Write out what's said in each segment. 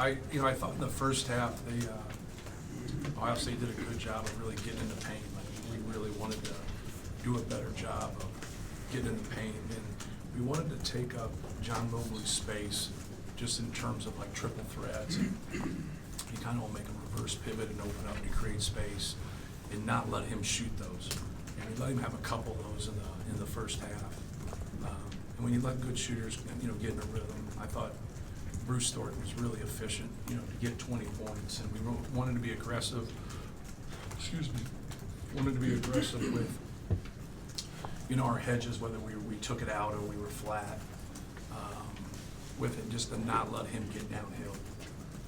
I thought in the first half, Ohio State did a good job of really getting into paint. Like, we really wanted to do a better job of getting into paint, and we wanted to take up John Mobley's space just in terms of like triple threats. You kind of will make a reverse pivot and open up to create space and not let him shoot those. And we let him have a couple of those in the first half. And when you let good shooters, get in a rhythm, I thought Bruce Thornton was really efficient, to get 20 points. And we wanted to be aggressive. Wanted to be aggressive with, our hedges, whether we took it out or we were flat with it, just to not let him get downhill.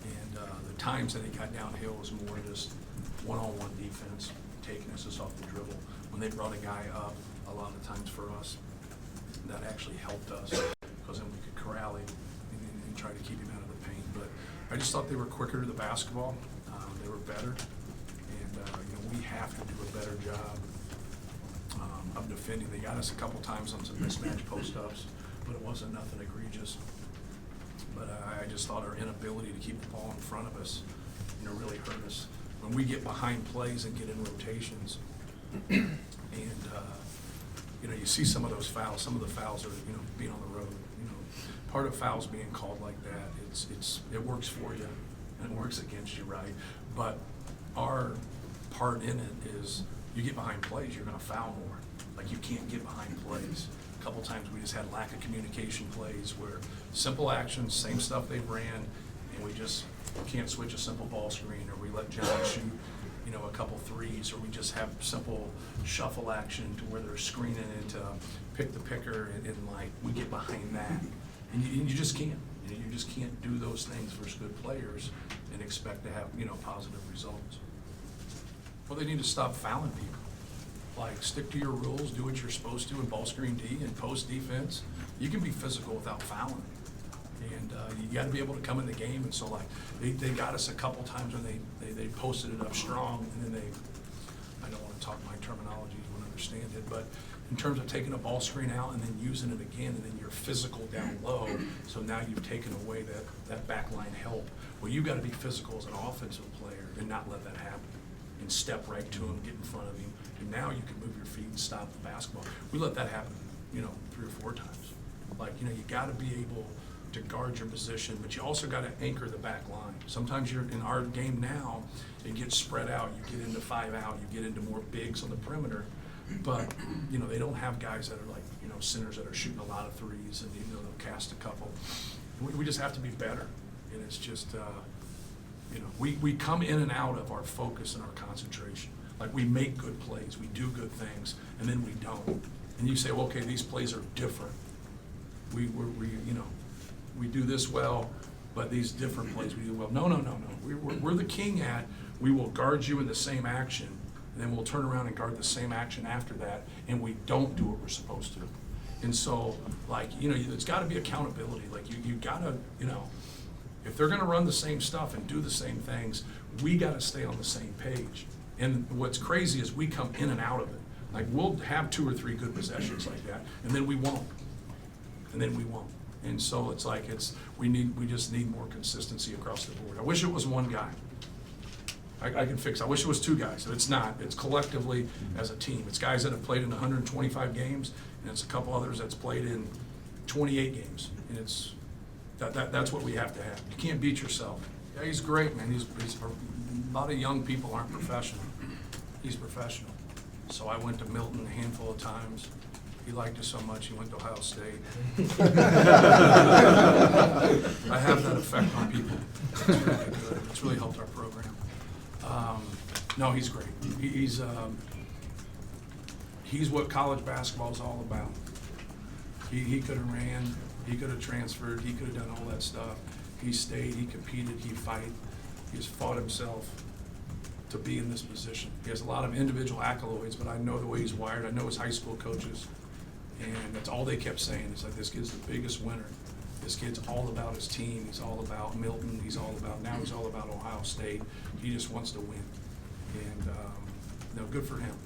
And the times that he got downhill was more just one-on-one defense, taking us off the dribble. When they brought a guy up, a lot of times for us, that actually helped us, because then we could corral him and try to keep him out of the paint. But I just thought they were quicker to the basketball. They were better. And we have to do a better job of defending. They got us a couple times on some mismatch post-ups, but it wasn't nothing egregious. But I just thought our inability to keep the ball in front of us, really hurt us. When we get behind plays and get in rotations, and you see some of those fouls. Some of the fouls are, being on the road. Part of fouls being called like that, it works for you and it works against you, right? But our part in it is, you get behind plays, you're going to foul more. Like, you can't get behind plays. A couple times we just had lack of communication plays where simple actions, same stuff they ran, and we just can't switch a simple ball screen, or we let John shoot, a couple threes, or we just have simple shuffle action to where they're screening it to pick the picker, and like, we get behind that. And you just can't. You just can't do those things versus good players and expect to have, positive results. Well, they need to stop fouling people. Like, stick to your rules, do what you're supposed to in ball screen D and post defense. You can be physical without fouling. And you got to be able to come in the game. And so, like, they got us a couple times when they posted it up strong, and then I don't want to talk my terminology, you won't understand it, but in terms of taking a ball screen out and then using it again, and then you're physical down low, so now you've taken away that backline help. Well, you've got to be physical as an offensive player and not let that happen, and step right to him, get in front of him, and now you can move your feet and stop the basketball. We let that happen, 3 or 4 times. Like, you got to be able to guard your position, but you also got to anchor the back line. Sometimes you're in our game now, it gets spread out. You get into 5 out, you get into more bigs on the perimeter, but they don't have guys that are like centers that are shooting a lot of threes, and they'll cast a couple. We just have to be better, and it's just we come in and out of our focus and our concentration. Like, we make good plays, we do good things, and then we don't. And you say, well, okay, these plays are different. We do this well, but these different plays we do well. No. We're the king at, we will guard you in the same action, and then we'll turn around and guard the same action after that, and we don't do what we're supposed to. And so, like, it's got to be accountability. Like, you got to, if they're going to run the same stuff and do the same things, we got to stay on the same page. And what's crazy is we come in and out of it. Like, we'll have 2 or 3 good possessions like that, and then we won't. And so it's like, we just need more consistency across the board. I wish it was one guy. I can fix it. I wish it was 2 guys. It's not. It's collectively as a team. It's guys that have played in 125 games, and it's a couple others that's played in 28 games. And it's that's what we have to have. You can't beat yourself. Yeah, he's great, man. He's a lot of young people aren't professional. He's professional. So I went to Milton a handful of times. He liked us so much, he went to Ohio State. I have that effect on people. It's really good. It's really helped our program. No, he's great. He's what college basketball is all about. He could have ran, he could have transferred, he could have done all that stuff. He stayed, he competed, he has fought himself to be in this position. He has a lot of individual accolades, but I know the way he's wired. I know his high school coaches, and that's all they kept saying. It's like, this kid's the biggest winner. This kid's all about his team. He's all about Milton. He's all about Ohio State. He just wants to win. And good for him.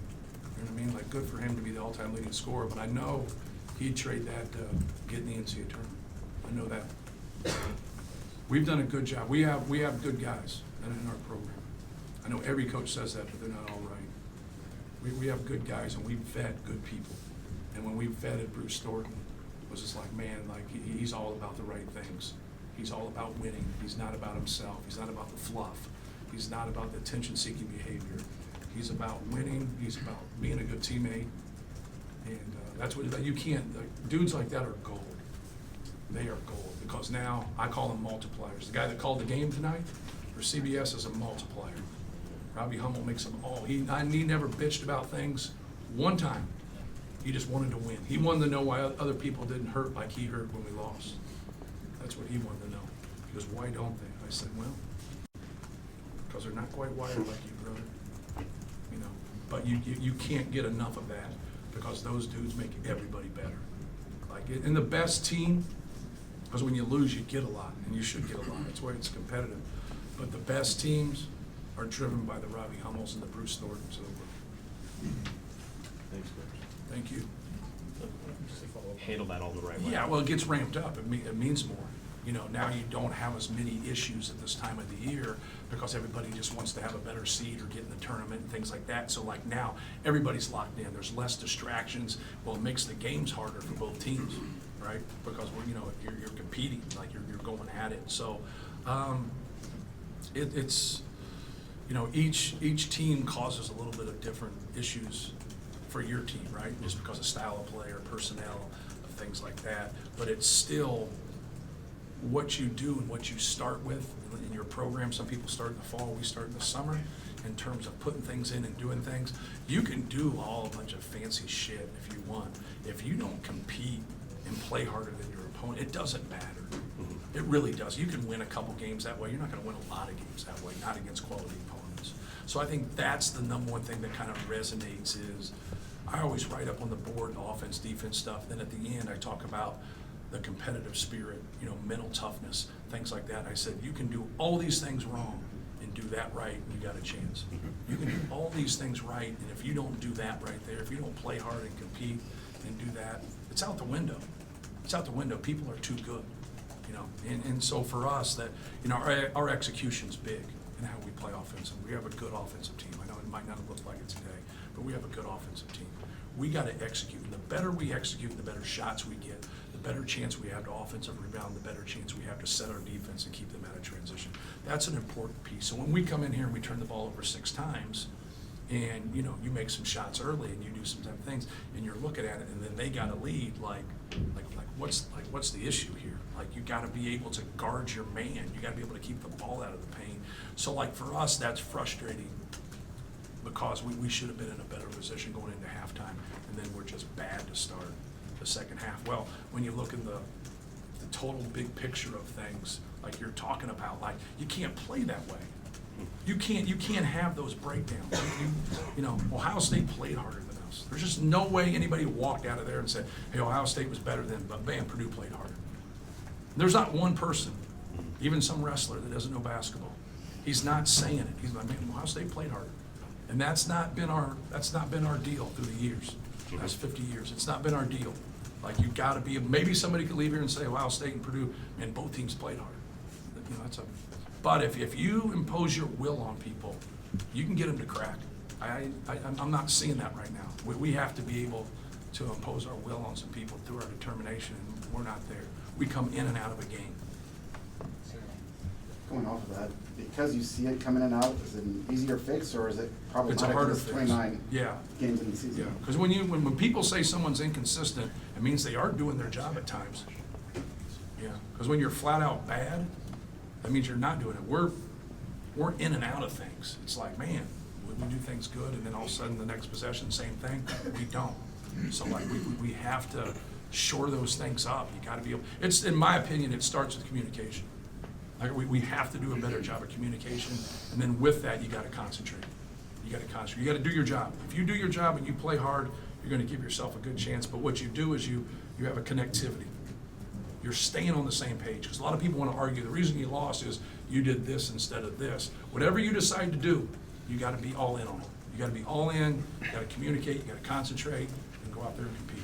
You know what I mean? Like, good for him to be the all-time leading scorer. But I know he'd trade that to get in the NCAA tournament. I know that. We've done a good job. We have good guys in our program. I know every coach says that, but they're not all right. We have good guys, and we vet good people. And when we vetted Bruce Thornton, it was just like, man, like he's all about the right things. He's all about winning. He's not about himself. He's not about the fluff. He's not about the attention-seeking behavior. He's about winning. He's about being a good teammate. And that's what you can't. Dudes like that are gold. They are gold, because now I call them multipliers. The guy that called the game tonight for CBS is a multiplier. Robbie Hummel makes them all. He never bitched about things one time. He just wanted to win. He wanted to know why other people didn't hurt like he hurt when we lost. That's what he wanted to know. He goes, why don't they? I said, well, because they're not quite wired like you, brother. You know, but you can't get enough of that, because those dudes make everybody better. Like in the best team, because when you lose, you get a lot, and you should get a lot. That's why it's competitive. But the best teams are driven by the Robbie Hummels and the Bruce Thorntons of the world. Thanks, Coach. Thank you. Handle that all the right way. Yeah, well, it gets ramped up. It means more. You know, now you don't have as many issues at this time of the year, because everybody just wants to have a better seed or get in the tournament and things like that. So like now, everybody's locked in. There's less distractions. Well, it makes the games harder for both teams, right? Because you're competing, like you're going at it. So it's each team causes a little bit of different issues for your team, right? Just because of style of play or personnel, of things like that. But it's still what you do and what you start with in your program. Some people start in the fall, we start in the summer, in terms of putting things in and doing things. You can do a bunch of fancy shit if you want. If you don't compete and play harder than your opponent, it doesn't matter. It really does. You can win a couple games that way. You're not going to win a lot of games that way, not against quality opponents. So I think that's the number one thing that kind of resonates is, I always write up on the board offense, defense stuff. Then at the end, I talk about the competitive spirit, mental toughness, things like that. I said, you can do all these things wrong and do that right, and you got a chance. You can do all these things right, and if you don't do that right there, if you don't play hard and compete and do that, it's out the window. It's out the window. People are too good, And so for us, that our execution's big in how we play offense, and we have a good offensive team. I know it might not look like it today, but we have a good offensive team. We got to execute, and the better we execute, the better shots we get, the better chance we have to offensive rebound, the better chance we have to set our defense and keep them out of transition. That's an important piece. So when we come in here and we turn the ball over 6 times, and you make some shots early and you do some things, and you're looking at it, and then they got to lead, what's the issue here? Like, you got to be able to guard your man. You got to be able to keep the ball out of the paint. So like for us, that's frustrating, because we should have been in a better position going into halftime, and then we're just bad to start the second half. Well, when you look in the total big picture of things, like you're talking about, like, you can't play that way. You can't have those breakdowns. Ohio State played harder than us. There's just no way anybody walked out of there and said, hey, Ohio State was better than, but bam, Purdue played harder. There's not one person, even some wrestler that doesn't know basketball, he's not saying it. He's like, man, Ohio State played harder. And that's not been our deal through the years. That's 50 years. It's not been our deal. Like, you got to be. Maybe somebody could leave here and say Ohio State and Purdue, man, both teams played hard. But if you impose your will on people, you can get them to crack. I'm not seeing that right now. We have to be able to impose our will on some people through our determination, and we're not there. We come in and out of a game. Going off of that, because you see it coming in and out, is it an easier fix, or is it It's a problematic harder because fix. 29 Yeah. games in the season? Yeah, because when people say someone's inconsistent, it means they are doing their job at times. Yeah, because when you're flat out bad, that means you're not doing it. We're in and out of things. It's like, man, we do things good, and then all of a sudden the next possession, same thing. We don't. So like we have to shore those things up. You got to be able. It's, in my opinion, it starts with communication. Like we have to do a better job of communication, and then with that, you got to concentrate. You got to concentrate. You got to do your job. If you do your job and you play hard, you're going to give yourself a good chance. But what you do is you have a connectivity. You're staying on the same page, because a lot of people want to argue the reason you lost is you did this instead of this. Whatever you decide to do, you got to be all in on it. You got to be all in. You got to communicate. You got to concentrate and go out there and compete.